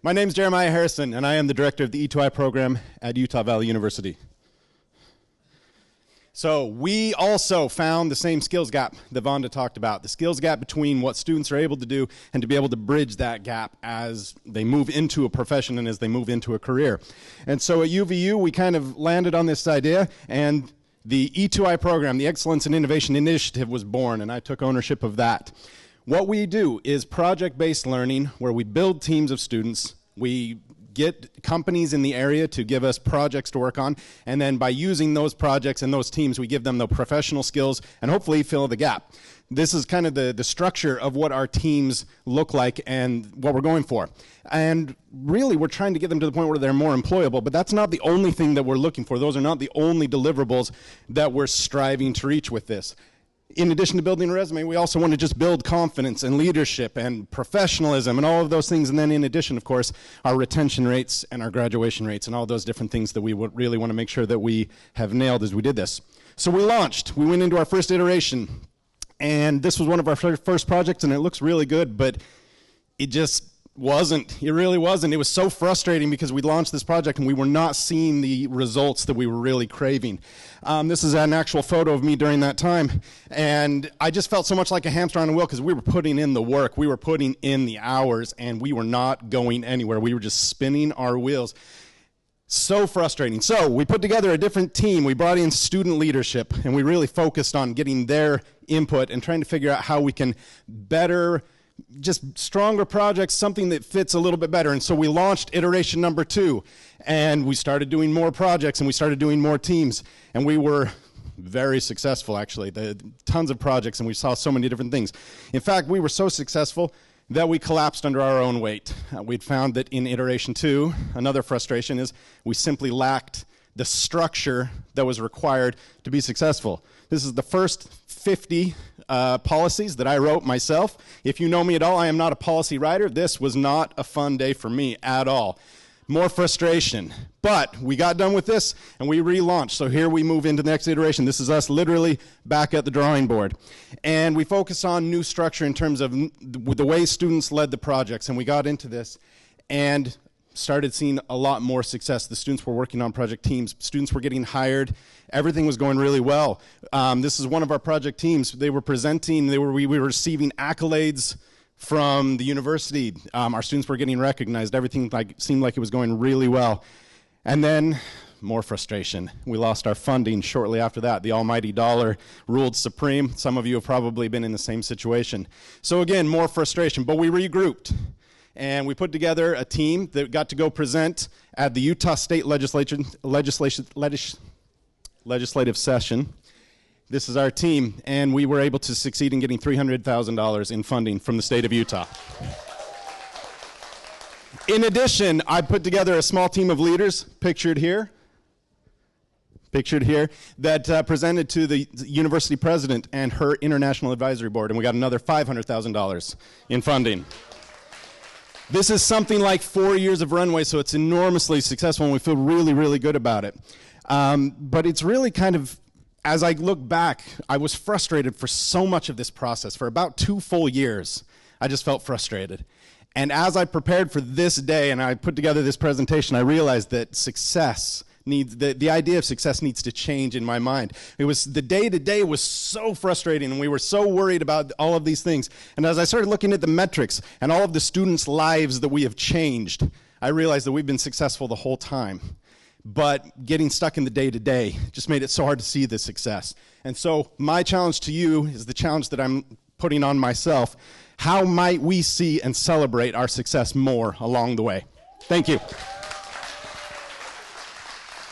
My name's Jeremiah Harrison, and I am the director of the E2I program at Utah Valley University. So we also found the same skills gap that Vonda talked about, the skills gap between what students are able to do and to be able to bridge that gap as they move into a profession and as they move into a career. And so at UVU, we kind of landed on this idea, and the E2I program, the Excellence in Innovation Initiative, was born, and I took ownership of that. What we do is project-based learning, where we build teams of students, we get companies in the area to give us projects to work on, and then by using those projects and those teams, we give them the professional skills and hopefully fill the gap. This is kind of the structure of what our teams look like and what we're going for. And really, we're trying to get them to the point where they're more employable, but that's not the only thing that we're looking for. Those are not the only deliverables that we're striving to reach with this. In addition to building a resume, we also want to just build confidence and leadership and professionalism and all of those things. And then in addition, of course, our retention rates and our graduation rates and all those different things that we would really want to make sure that we have nailed as we did this. So we launched. We went into our first iteration. And this was one of our first projects, and it looks really good, but it just wasn't. It really wasn't. It was so frustrating because we launched this project and we were not seeing the results that we were really craving. This is an actual photo of me during that time, and I just felt so much like a hamster on a wheel because we were putting in the work, we were putting in the hours, and we were not going anywhere. We were just spinning our wheels. So frustrating. So we put together a different team. We brought in student leadership, and we really focused on getting their input and trying to figure out how we can better, just stronger projects, something that fits a little bit better. And so we launched iteration number 2, and we started doing more projects, and we started doing more teams, and we were very successful, actually. Tons of projects, and we saw so many different things. In fact, we were so successful that we collapsed under our own weight. We'd found that in iteration 2, another frustration is we simply lacked the structure that was required to be successful. This is the first 50 policies that I wrote myself. If you know me at all, I am not a policy writer. This was not a fun day for me at all. More frustration. But we got done with this and we relaunched. So here we move into the next iteration. This is us literally back at the drawing board. And we focus on new structure in terms of the way students led the projects. And we got into this and started seeing a lot more success. The students were working on project teams. Students were getting hired. Everything was going really well. This is one of our project teams. They were presenting. We were receiving accolades from the university. Our students were getting recognized. Everything seemed like it was going really well. And then more frustration. We lost our funding shortly after that. The almighty dollar ruled supreme. Some of you have probably been in the same situation. So again, more frustration, but we regrouped. And we put together a team that got to go present at the Utah State legislative session. This is our team, and we were able to succeed in getting $300,000 in funding from the state of Utah. In addition, I put together a small team of leaders, pictured here, that presented to the university president and her international advisory board, and we got another $500,000 in funding. This is something like 4 years of runway, so it's enormously successful, and we feel really, really good about it. But it's really kind of, as I look back, I was frustrated for so much of this process. For about 2 full years, I just felt frustrated. And as I prepared for this day and I put together this presentation, I realized that success needs, the idea of success needs to change in my mind. It was, the day-to-day was so frustrating, and we were so worried about all of these things. And as I started looking at the metrics and all of the students' lives that we have changed, I realized that we've been successful the whole time. But getting stuck in the day-to-day just made it so hard to see the success. And so my challenge to you is the challenge that I'm putting on myself. How might we see and celebrate our success more along the way? Thank you.